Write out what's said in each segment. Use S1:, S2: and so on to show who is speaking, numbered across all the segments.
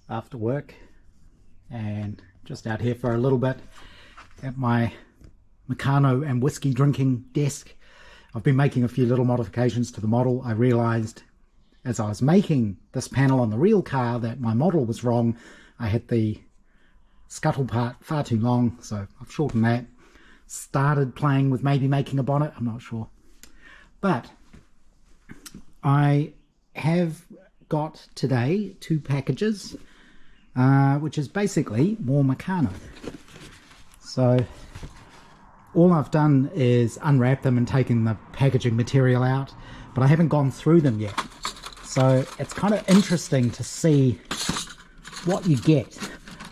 S1: after work and just out here for a little bit at my Meccano and whiskey drinking desk. I've been making a few little modifications to the model. I realized as I was making this panel on the real car that my model was wrong. I had the scuttle part far too long, so I've shortened that. Started playing with maybe making a bonnet, I'm not sure. But I have got today 2 packages, which is basically more Meccano. So all I've done is unwrap them and taken the packaging material out, but I haven't gone through them yet. So it's kind of interesting to see what you get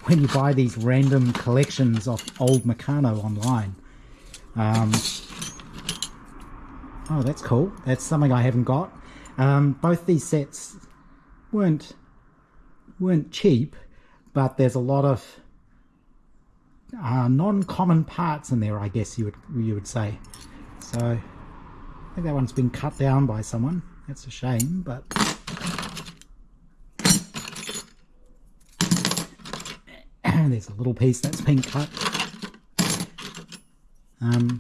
S1: when you buy these random collections of old Meccano online. Oh, that's cool. That's something I haven't got. Both these sets weren't cheap, but there's a lot of non-common parts in there, I guess you would say. So I think that one's been cut down by someone. That's a shame, but there's a little piece that's been cut.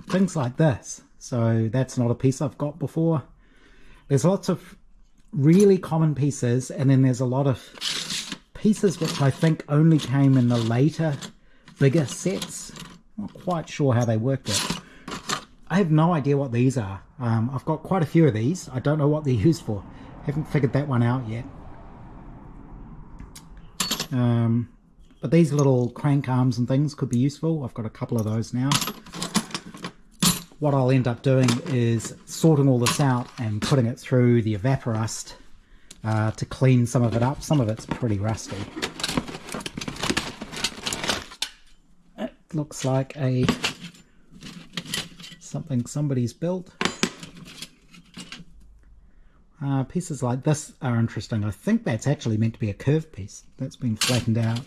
S1: Things like this. So that's not a piece I've got before. There's lots of really common pieces, and then there's a lot of pieces which I think only came in the later, bigger sets. Not quite sure how they worked it. I have no idea what these are. I've got quite a few of these. I don't know what they're used for. Haven't figured that one out yet. But these little crank arms and things could be useful. I've got a couple of those now. What I'll end up doing is sorting all this out and putting it through the evaporust to clean some of it up. Some of it's pretty rusty. It looks like something somebody's built. Pieces like this are interesting. I think that's actually meant to be a curved piece. That's been flattened out.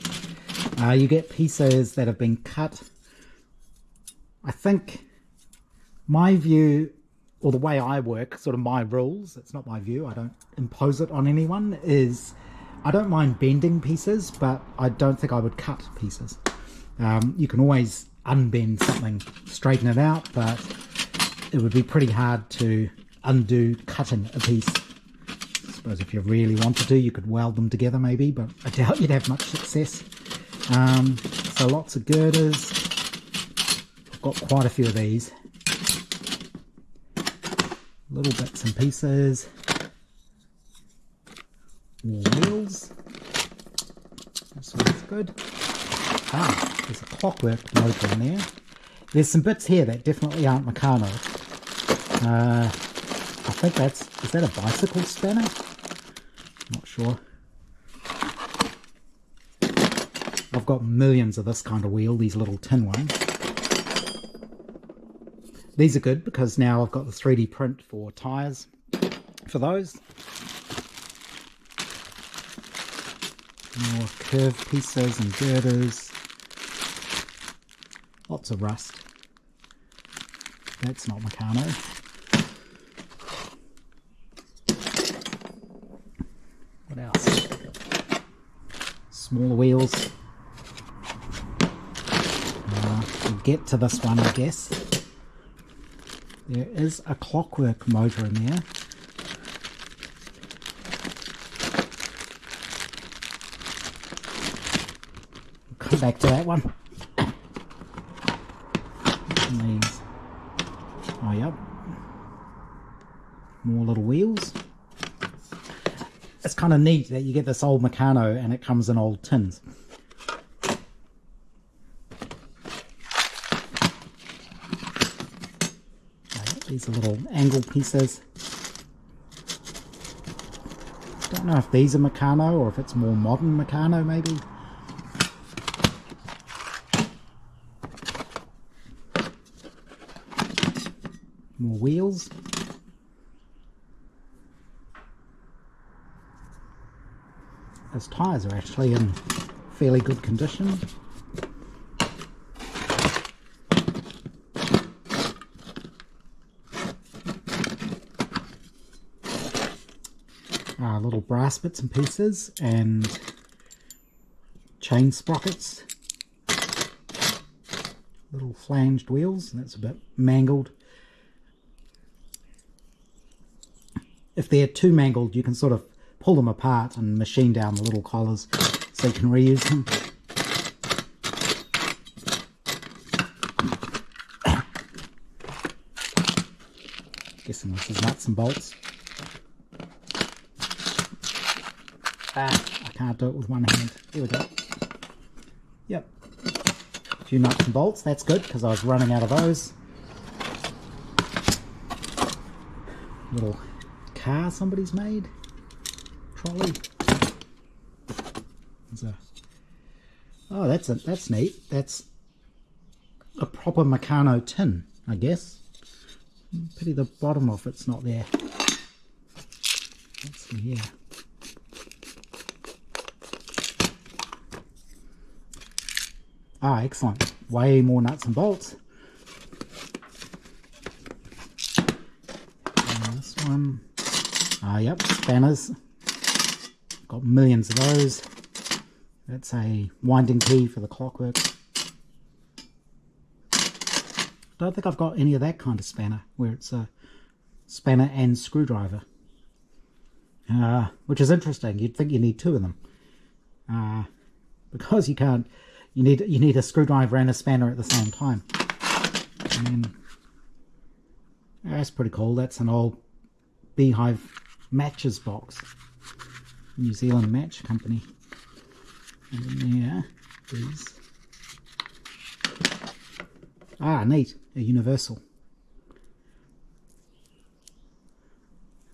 S1: You get pieces that have been cut. I think my view, or the way I work, sort of my rules, it's not my view, I don't impose it on anyone, is I don't mind bending pieces, but I don't think I would cut pieces. You can always unbend something, straighten it out, but it would be pretty hard to undo cutting a piece. I suppose if you really wanted to, you could weld them together maybe, but I doubt you'd have much success. So lots of girders. I've got quite a few of these. Little bits and pieces. More wheels. This one's good. There's a clockwork motor in there. There's some bits here that definitely aren't Meccano. I think is that a bicycle spanner? Not sure. I've got millions of this kind of wheel, these little tin ones. These are good because now I've got the 3D print for tyres for those. More curved pieces and girders. Lots of rust. That's not Meccano. What else? Smaller wheels. We'll get to this one, I guess. There is a clockwork motor in there. We'll come back to that one. And these. Oh, yep. More little wheels. It's kind of neat that you get this old Meccano and it comes in old tins. These are little angle pieces. Don't know if these are Meccano or if it's more modern Meccano maybe. More wheels. Those tyres are actually in fairly good condition. Little brass bits and pieces, and chain sprockets, little flanged wheels. That's a bit mangled. If they're too mangled, you can sort of pull them apart and machine down the little collars so you can reuse them. Guessing this is nuts and bolts. I can't do it with one hand. There we go. Yep. A few nuts and bolts. That's good because I was running out of those. Little car somebody's made. Trolley. Oh, that's neat. That's a proper Meccano tin, I guess. Pity the bottom of it's not there. What's in here? Ah, excellent. Way more nuts and bolts. And this one. Ah, yep, spanners. Got millions of those. That's a winding key for the clockwork. Don't think I've got any of that kind of spanner, where it's a spanner and screwdriver. Which is interesting. You'd think you need two of them. Because you can't. You need a screwdriver and a spanner at the same time. And that's pretty cool. That's an old Beehive matches box. New Zealand match company. And in there is... Ah, neat. A universal.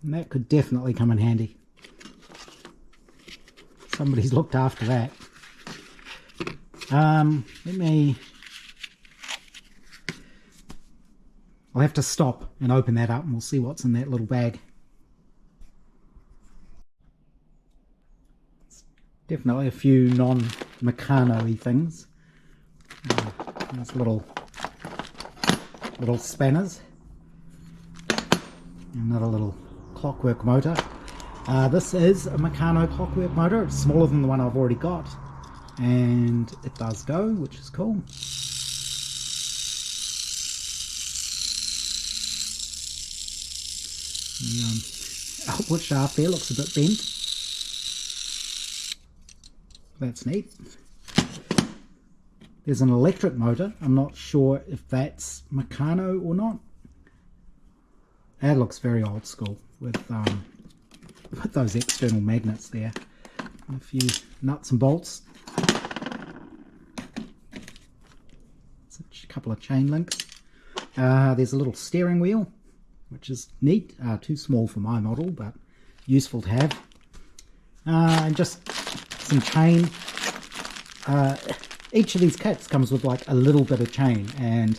S1: And that could definitely come in handy. Somebody's looked after that. I'll have to stop and open that up and we'll see what's in that little bag. It's definitely a few non-Meccano-y things. There's little spanners. Another little clockwork motor. This is a Meccano clockwork motor. It's smaller than the one I've already got. And it does go, which is cool. The output shaft there looks a bit bent. That's neat. There's an electric motor. I'm not sure if that's Meccano or not. That looks very old school with those external magnets there. And a few nuts and bolts. A couple of chain links. There's a little steering wheel, which is neat. Too small for my model, but useful to have. And just some chain. Each of these kits comes with like a little bit of chain, and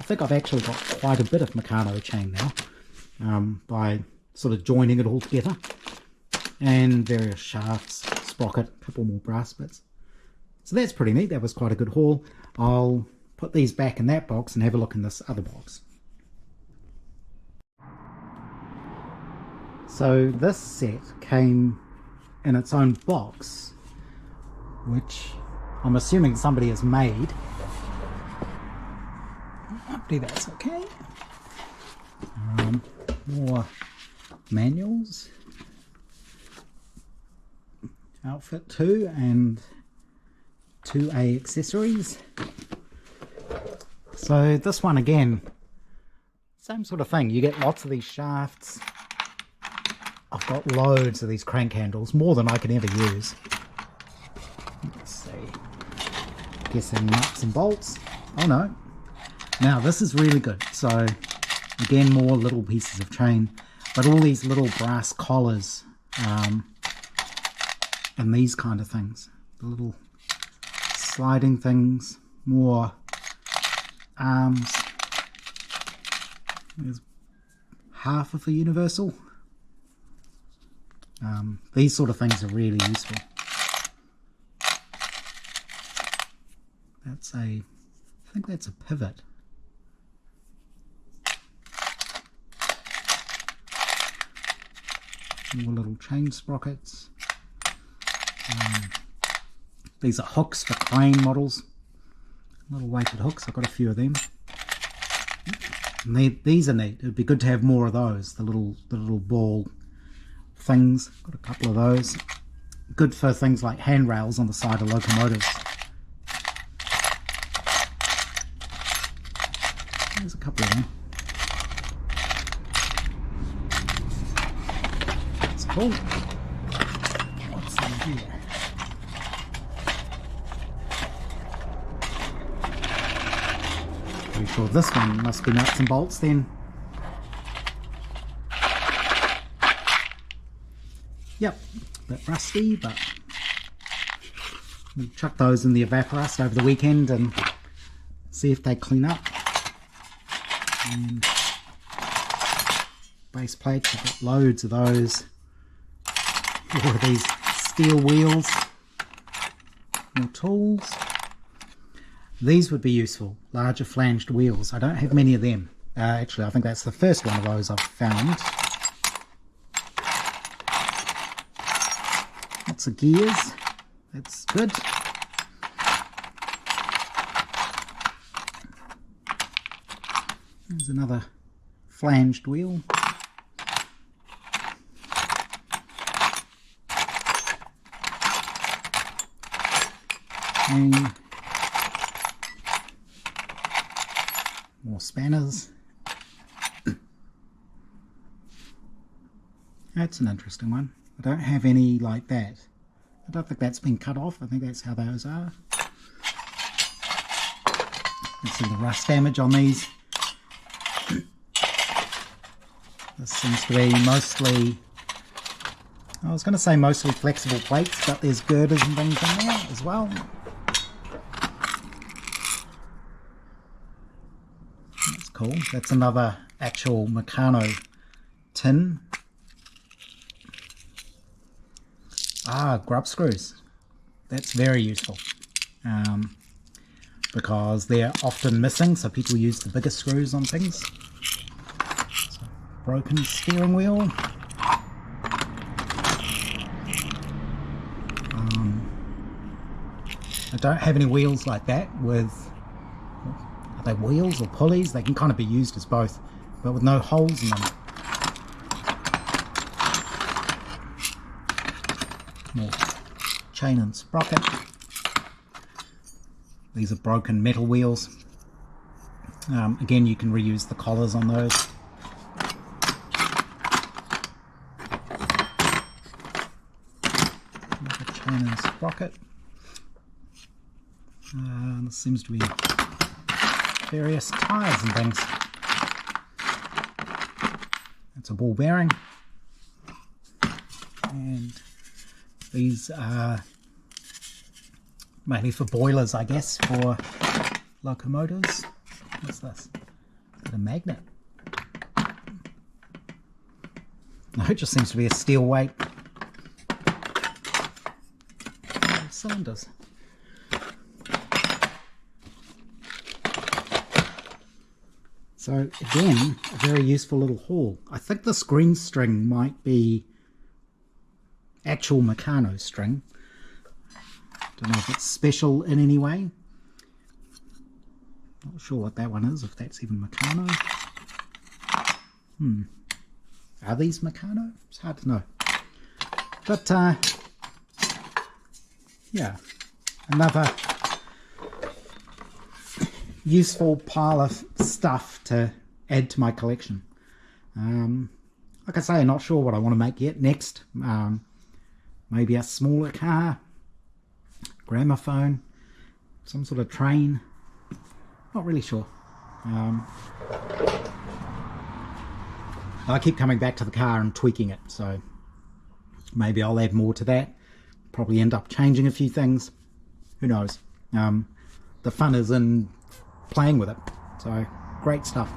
S1: I think I've actually got quite a bit of Meccano chain now, by sort of joining it all together. And various shafts, sprocket, a couple more brass bits. So that's pretty neat. That was quite a good haul. I'll put these back in that box and have a look in this other box. So this set came in its own box, which I'm assuming somebody has made. Hopefully that's okay. More manuals. Outfit 2 and 2A accessories. So this one again, same sort of thing. You get lots of these shafts. I've got loads of these crank handles, more than I can ever use. Let's see. Guessing nuts and bolts. Oh no. Now this is really good. So again, more little pieces of chain, but all these little brass collars and these kind of things. The little sliding things, more arms. There's half of a universal. These sort of things are really useful. That's I think that's a pivot. More little chain sprockets. These are hooks for crane models. Little weighted hooks, I've got a few of them. And these are neat. It'd be good to have more of those, the little ball things. Got a couple of those. Good for things like handrails on the side of locomotives. There's a couple of them. That's cool. What's in here? Pretty sure this one must be nuts and bolts then. Yep, a bit rusty, but we'll chuck those in the evaporust over the weekend and see if they clean up. And base plates, I've got loads of those. More of these steel wheels. More tools. These would be useful, larger flanged wheels. I don't have many of them. Actually, I think that's the first one of those I've found. Lots of gears. That's good. There's another flanged wheel. And more spanners. That's an interesting one. I don't have any like that. I don't think that's been cut off. I think that's how those are. You can see the rust damage on these. This seems to be mostly, I was going to say mostly flexible plates, but there's girders and things in there as well. That's cool. That's another actual Meccano tin. Grub screws. That's very useful because they're often missing, so people use the bigger screws on things. So, broken steering wheel. I don't have any wheels like that with, are they wheels or pulleys? They can kind of be used as both, but with no holes in them. More chain and sprocket. These are broken metal wheels. Again, you can reuse the collars on those. Another chain and sprocket. There seems to be various tyres and things. That's a ball bearing. And these are mainly for boilers, I guess, for locomotives. What's this? Is it a magnet? No, it just seems to be a steel weight. Cylinders. So again, a very useful little haul. I think this green string might be actual Meccano string. Don't know if it's special in any way. Not sure what that one is, if that's even Meccano. Are these Meccano? It's hard to know. But yeah, another useful pile of stuff to add to my collection. Like I say, I'm not sure what I want to make yet next. Maybe a smaller car, gramophone, some sort of train. Not really sure. I keep coming back to the car and tweaking it, so maybe I'll add more to that. Probably end up changing a few things. Who knows? The fun is in playing with it. So great stuff.